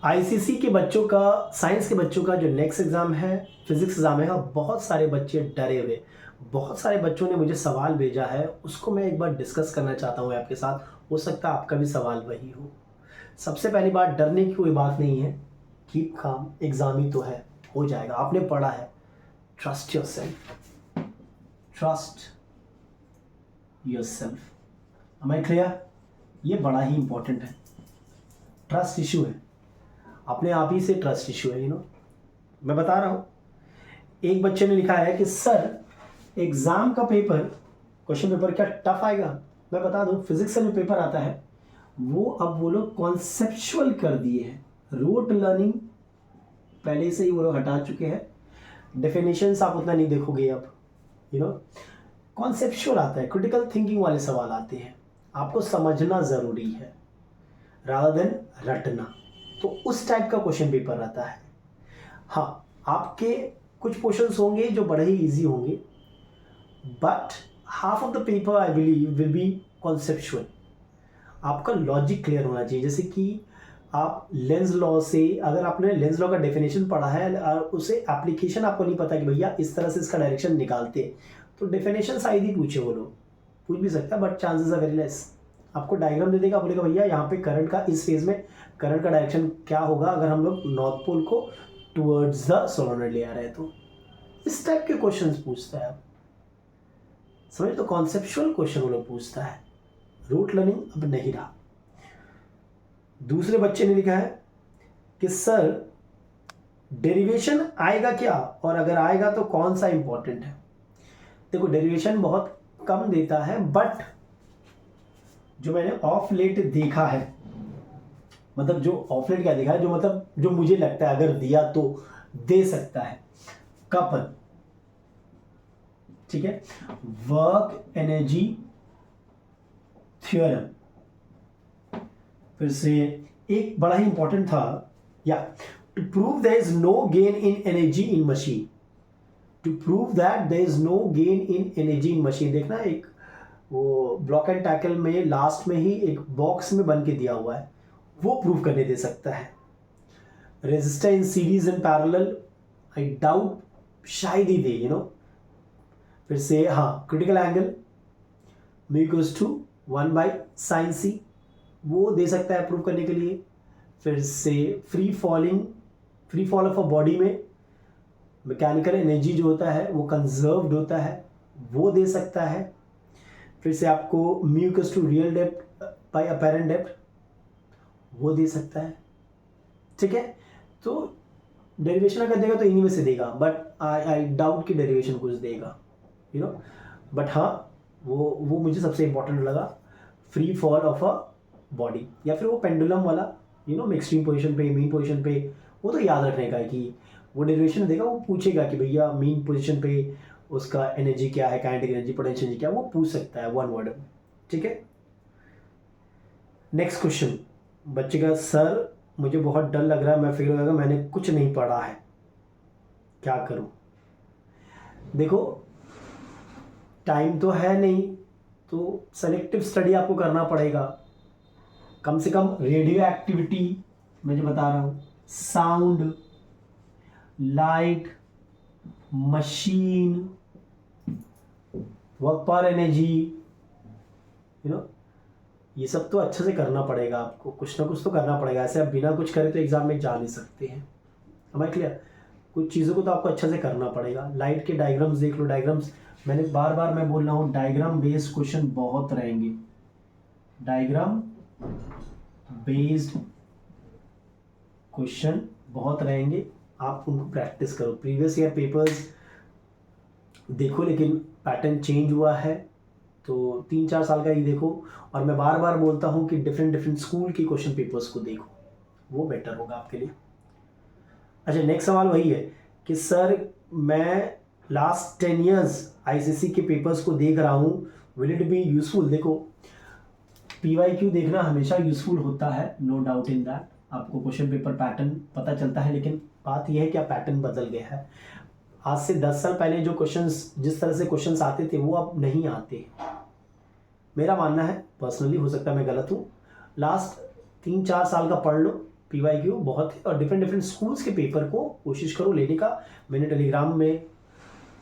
ICC के बच्चों का, साइंस के बच्चों का जो नेक्स्ट एग्ज़ाम है, फिज़िक्स एग्ज़ाम है, और बहुत सारे बच्चे डरे हुए, बहुत सारे बच्चों ने मुझे सवाल भेजा है, उसको मैं एक बार डिस्कस करना चाहता हूँ आपके साथ। हो सकता है आपका भी सवाल वही हो। सबसे पहली बात, डरने की कोई बात नहीं है। कीप काम, एग्ज़ाम ही तो है, हो जाएगा, आपने पढ़ा है। Trust yourself, trust yourself. Am I clear? ये बड़ा ही इंपॉर्टेंट है। ट्रस्ट इशू है, अपने आप ही से ट्रस्ट इशू है, मैं बता रहा हूँ। एक बच्चे ने लिखा है कि सर एग्ज़ाम का पेपर, क्वेश्चन पेपर क्या टफ आएगा? मैं बता दूँ, फिजिक्स से जो पेपर आता है वो अब वो लोग कॉन्सेप्चुअल कर दिए हैं। रोट लर्निंग पहले से ही वो लोग हटा चुके हैं। डेफिनेशंस आप उतना नहीं देखोगे अब, कॉन्सेप्चुअल आता है, क्रिटिकल थिंकिंग वाले सवाल आते हैं, आपको समझना ज़रूरी है रादर देन रटना। तो उस टाइप का क्वेश्चन पेपर रहता है। हाँ, आपके कुछ क्वेश्चंस होंगे जो बड़े ही इजी होंगे, but half of the paper I believe will be conceptual. आपका लॉजिक क्लियर होना चाहिए। जैसे कि आप लेंस लॉ से, अगर आपने लेंस लॉ का डेफिनेशन पढ़ा है और उसे एप्लीकेशन आपको नहीं पता कि भैया इस तरह से इसका डायरेक्शन निकालते, तो डेफिनेशन शायद ही पूछे, वो लोग पूछ भी सकता है but chances are very less. आपको डायग्राम दे देगा, बोलेगा भैया यहाँ पे करंट का इस फेज में करंट का डायरेक्शन क्या होगा अगर हम लोग नॉर्थ पोल को टुवर्ड्स द सोलेनॉइड ले आ रहे हैं। तो इस टाइप के क्वेश्चंस पूछता है, आप समझ, तो कॉन्सेप्चुअल क्वेश्चन वो लोग पूछता है। रूट लर्निंग अब नहीं रहा। दूसरे बच्चे ने लिखा है कि सर डेरिवेशन आएगा क्या, और अगर आएगा तो कौन सा इंपॉर्टेंट है? देखो, डेरिवेशन बहुत कम देता है, बट जो मैंने ऑफ लेट देखा है, मतलब जो ऑफ लेट क्या देखा है, जो मतलब जो मुझे लगता है अगर दिया तो दे सकता है, कपल, ठीक है, वर्क एनर्जी थ्योरम। फिर से एक बड़ा ही इंपॉर्टेंट था, या to prove there is no gain in energy in machine, to prove that there is no gain in energy in machine. देखना, एक वो ब्लॉक एंड टैकल में लास्ट में ही एक बॉक्स में बन के दिया हुआ है, वो प्रूव करने दे सकता है। Resistor in series and parallel, I doubt शायद ही दे, फिर से हाँ, critical angle mu equals to 1/sin c, वो दे सकता है प्रूव करने के लिए। फिर से free fall of a body में मैकेनिकल एनर्जी जो होता है वो कंजर्व्ड होता है, वो दे सकता है। फिर से आपको mu equals to real depth by apparent depth, वो दे सकता है, ठीक है। तो डेरिवेशन अगर देगा तो इन्हीं में से देगा, बट आई डाउट कि डेरिवेशन कुछ देगा, बट हाँ, वो मुझे सबसे इंपॉर्टेंट लगा, free fall of a body, या फिर वो पेंडुलम वाला, एक्सट्रीम पोजीशन पे, मीन पोजीशन पे, वो तो याद रखने का है कि वो डेरिवेशन देगा, वो पूछेगा कि भैया मीन पोजीशन पे उसका एनर्जी क्या है, काइनेटिक एनर्जी, पोटेंशियल एनर्जी क्या, वो पूछ सकता है वन वर्ड में, ठीक है। नेक्स्ट क्वेश्चन, बच्चे का, सर मुझे बहुत डर लग रहा है, मैं फील होगा मैंने कुछ नहीं पढ़ा है, क्या करूं? देखो, टाइम तो है नहीं, तो सेलेक्टिव स्टडी आपको करना पड़ेगा। कम से कम रेडियो एक्टिविटी मैं जो बता रहा हूँ, sound, light, machine, work power energy, ये सब तो अच्छे से करना पड़ेगा आपको, कुछ ना कुछ तो करना पड़ेगा। ऐसे आप बिना कुछ करे तो एग्जाम में जा नहीं सकते हैं, हमें क्लियर? कुछ चीज़ों को तो आपको अच्छे से करना पड़ेगा। लाइट के डायग्राम्स देख लो, डायग्राम्स मैंने बार बार मैं बोल रहा हूँ, डायग्राम बेस्ड क्वेश्चन बहुत रहेंगे, डायग्राम बेस्ड क्वेश्चन बहुत रहेंगे, आप उनको प्रैक्टिस करो। प्रीवियस ईयर पेपर्स देखो, लेकिन पैटर्न चेंज हुआ है, तो 3-4 साल का ही देखो। और मैं बार बार बोलता हूँ कि डिफरेंट स्कूल की क्वेश्चन पेपर्स को देखो, वो बेटर होगा आपके लिए। अच्छा, नेक्स्ट सवाल वही है कि सर मैं लास्ट 10 ईयर्स आईसीसी के पेपर्स को देख रहा हूँ, विल इट बी यूजफुल? देखो, PYQ देखना हमेशा यूजफुल होता है, नो डाउट इन दैट, आपको क्वेश्चन पेपर पैटर्न पता चलता है, लेकिन बात यह है कि अब पैटर्न बदल गया है। आज से 10 साल पहले जो क्वेश्चंस, जिस तरह से क्वेश्चंस आते थे, वो अब नहीं आते, मेरा मानना है। पर्सनली हो सकता है मैं गलत हूँ, लास्ट 3-4 साल का पढ़ लो, PYQ बहुत है, और डिफरेंट डिफरेंट स्कूल्स के पेपर को कोशिश करो लेने का। मैंने टेलीग्राम में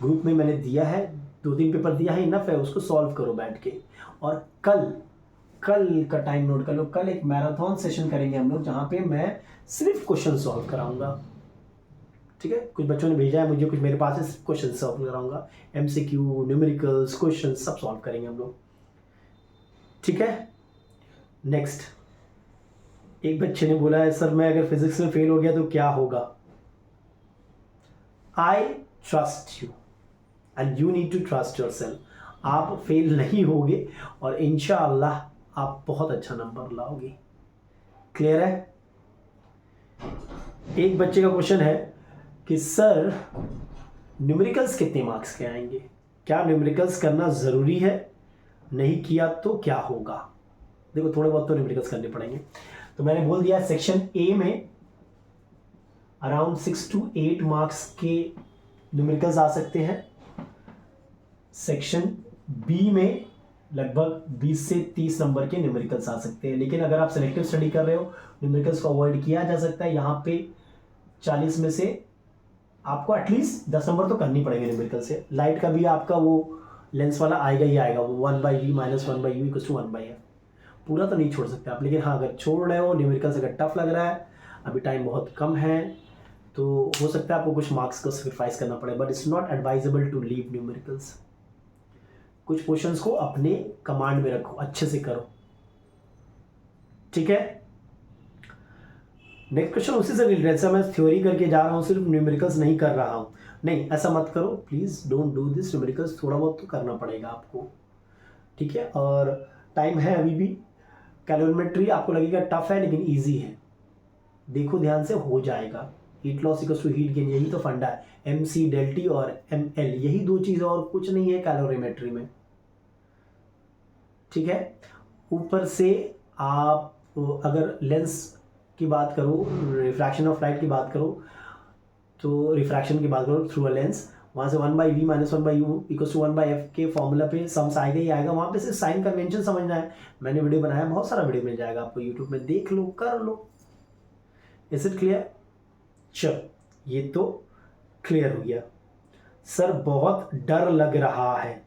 ग्रुप में मैंने दिया है, 2-3 पेपर दिया है, इनफ है, उसको सॉल्व करो बैठ के। और कल का टाइम नोट कर लो, कल एक मैराथन सेशन करेंगे हम लोग जहाँ पे मैं सिर्फ क्वेश्चन सॉल्व कराऊंगा। ठीक है, कुछ बच्चों ने भेजा है मुझे, कुछ मेरे पास है, सिर्फ क्वेश्चन सॉल्व कराऊंगा। MCQ, न्यूमेरिकल्स, क्वेश्चन सब सॉल्व करेंगे हम लोग। ठीक है, नेक्स्ट एक बच्चे ने बोला है सर मैं अगर फिजिक्स में फेल हो गया तो क्या होगा। I trust you and you need to trust yourself. आप फेल नहीं होगे और इंशाअल्लाह आप बहुत अच्छा नंबर लाओगे। क्लियर है। एक बच्चे का क्वेश्चन है कि सर न्यूमेरिकल्स कितने मार्क्स के आएंगे, क्या न्यूमेरिकल्स करना ज़रूरी है, नहीं किया तो क्या होगा। देखो थोड़े बहुत तो न्यूमेरिकल्स करने पड़ेंगे। तो मैंने बोल दिया सेक्शन ए में अराउंड 6 to 8 मार्क्स के न्यूमेरिकल्स आ सकते हैं। सेक्शन बी में लगभग 20 से 30 नंबर के न्यूमेरिकल्स आ सकते हैं। लेकिन अगर आप सेलेक्टिव स्टडी कर रहे हो, न्यूमेरिकल्स को अवॉइड किया जा सकता है। यहाँ पे 40 में से आपको एटलीस्ट 10 नंबर तो करनी पड़ेंगे न्यूमेरिकल से। लाइट का भी आपका वो लेंस वाला आएगा ही आएगा, वो 1/v - 1/u = 1/f। पूरा तो नहीं छोड़ सकते आप, लेकिन हाँ अगर छोड़ रहे हो न्यूमेरिकल्स, अगर टफ लग रहा है, अभी टाइम बहुत कम है, तो हो सकता है आपको कुछ मार्क्स को सेक्रीफाइस करना पड़े, but it's not advisable to leave numericals. कुछ क्वेश्चंस को अपने कमांड में रखो, अच्छे से करो। ठीक है, नेक्स्ट क्वेश्चन उसी से रिलेटेड। जैसा मैं थ्योरी करके जा रहा हूँ, सिर्फ न्यूमेरिकल्स नहीं कर रहा हूँ, नहीं ऐसा मत करो please, don't do this. Numericals थोड़ा बहुत तो करना पड़ेगा आपको। ठीक है, और टाइम है अभी भी। कैलोरीमेट्री आपको लगेगा टफ है लेकिन ईजी है, देखो ध्यान से, हो जाएगा। Heat loss equals to heat gain, यही तो फंडा है। MC ΔT और ML, यही दो चीज़, और कुछ नहीं है कैलोरीमेट्री में। ठीक है, ऊपर से आप अगर लेंस की बात करो, रिफ्रैक्शन ऑफ लाइट की बात करो, तो रिफ्रैक्शन की बात करो थ्रू अ लेंस, वहाँ से 1/v - 1/u = 1/f के फॉर्मूला पे सम्स आएगा ही आएगा। वहाँ पे सिर्फ साइन कन्वेंशन समझना है। मैंने वीडियो बनाया, बहुत सारा वीडियो मिल जाएगा आपको यूट्यूब में, देख लो, कर लो। Is it clear. चलो ये तो क्लियर हो गया। सर बहुत डर लग रहा है।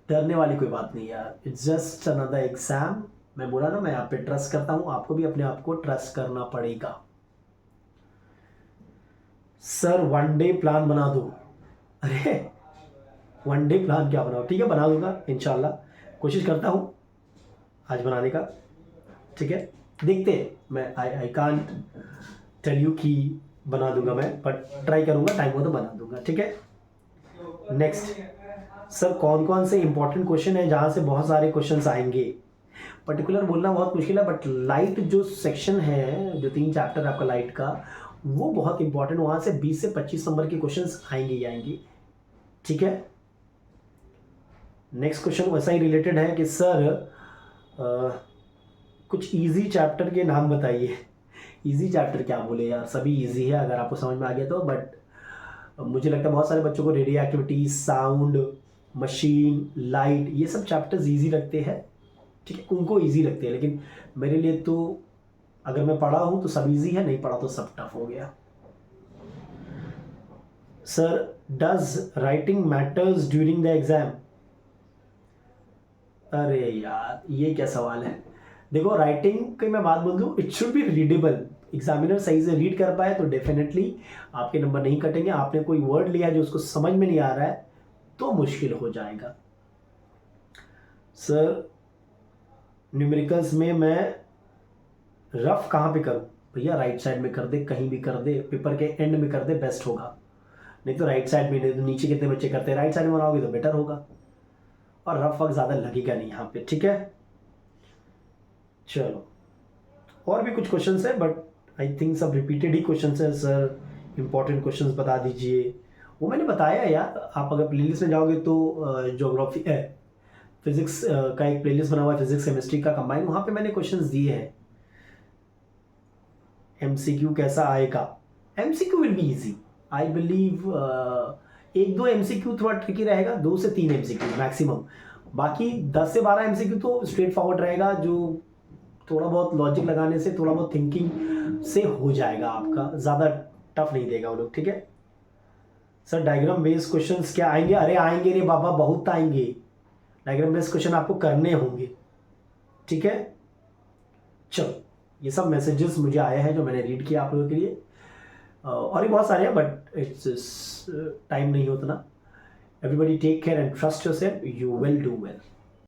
डरने वाली कोई बात नहीं यार, इट्स जस्ट अनदर एग्जाम। मैं बोला ना, मैं आप पे ट्रस्ट करता हूं, आपको भी अपने आप को ट्रस्ट करना पड़ेगा। सर 1 डे प्लान बना दो। अरे 1 डे प्लान क्या बनाओ, ठीक है बना दूंगा इंशाल्लाह, कोशिश करता हूं आज बनाने का। ठीक है, देखते हैं, मैं आई कांट टेल यू कि बना दूंगा मैं, बट ट्राई करूंगा, टाइम हो तो बना दूंगा। ठीक है, नेक्स्ट सर कौन कौन से इंपॉर्टेंट क्वेश्चन है जहाँ से बहुत सारे क्वेश्चंस आएंगे। पर्टिकुलर बोलना बहुत मुश्किल है, बट लाइट जो सेक्शन है, जो 3 चैप्टर आपका लाइट का, वो बहुत इंपॉर्टेंट, वहाँ से 20 से 25 नंबर के क्वेश्चंस आएंगे ही आएंगे। ठीक है, नेक्स्ट क्वेश्चन वैसा ही रिलेटेड है कि सर कुछ इजी चैप्टर के नाम बताइए। इजी चैप्टर क्या बोले यार, सभी इजी है अगर आपको समझ में आ गया तो, बट मुझे लगता है बहुत सारे बच्चों को radio activity, sound, machine, light, ये सब चैप्टर्स इजी लगते हैं। ठीक है, उनको इजी लगते हैं, लेकिन मेरे लिए तो अगर मैं पढ़ा हूँ तो सब इजी है, नहीं पढ़ा तो सब टफ हो गया। Sir does writing matters during the exam. अरे यार ये क्या सवाल है। देखो राइटिंग की मैं बात बोल दूँ, it should be readable. Examiner सही से रीड कर पाए तो डेफिनेटली आपके नंबर नहीं कटेंगे। आपने कोई वर्ड लिया जो उसको समझ में नहीं आ रहा है तो मुश्किल हो जाएगा। सर न्यूमेरिकल्स में मैं रफ कहाँ पे करूँ। भैया राइट साइड में कर दे, कहीं भी कर दे, पेपर के एंड में कर दे, बेस्ट होगा। नहीं तो राइट साइड में, नहीं तो नीचे कितने बच्चे करते हैं, राइट साइड में बनाओगे तो बेटर होगा, और रफ वर्क ज़्यादा लगेगा नहीं यहाँ पे। ठीक है, चलो और भी कुछ क्वेश्चंस है, बट आई थिंक सब रिपीटेड ही क्वेश्चंस है। सर इंपॉर्टेंट क्वेश्चंस बता दीजिए। वो मैंने बताया यार, आप अगर प्लेलिस्ट में जाओगे तो ज्योग्राफी फिजिक्स का एक प्लेलिस्ट बना हुआ है, फिजिक्स केमिस्ट्री का कंबाइन, वहाँ पे मैंने क्वेश्चंस दिए हैं। MCQ कैसा आएगा। MCQ will be easy, I believe. 1-2 MCQ थोड़ा ट्रिकी रहेगा, 2 से 3 MCQ मैक्सिमम, बाकी 10 से 12 MCQ तो स्ट्रेट फॉरवर्ड रहेगा, जो थोड़ा बहुत लॉजिक लगाने से, थोड़ा बहुत थिंकिंग से हो जाएगा आपका, ज़्यादा टफ नहीं देगा वो लोग, ठीक है। सर डायग्राम बेस्ड क्वेश्चंस क्या आएंगे? अरे आएंगे रे बाबा, बहुत आएंगे। डायग्राम बेस्ड क्वेश्चन आपको करने होंगे, ठीक है। चलो, ये सब मैसेजेस मुझे आए हैं जो मैंने रीड किया आप लोगों के लिए, और भी बहुत सारे हैं, बट इट्स टाइम नहीं उतना। Everybody take care and trust yourself, you will do well.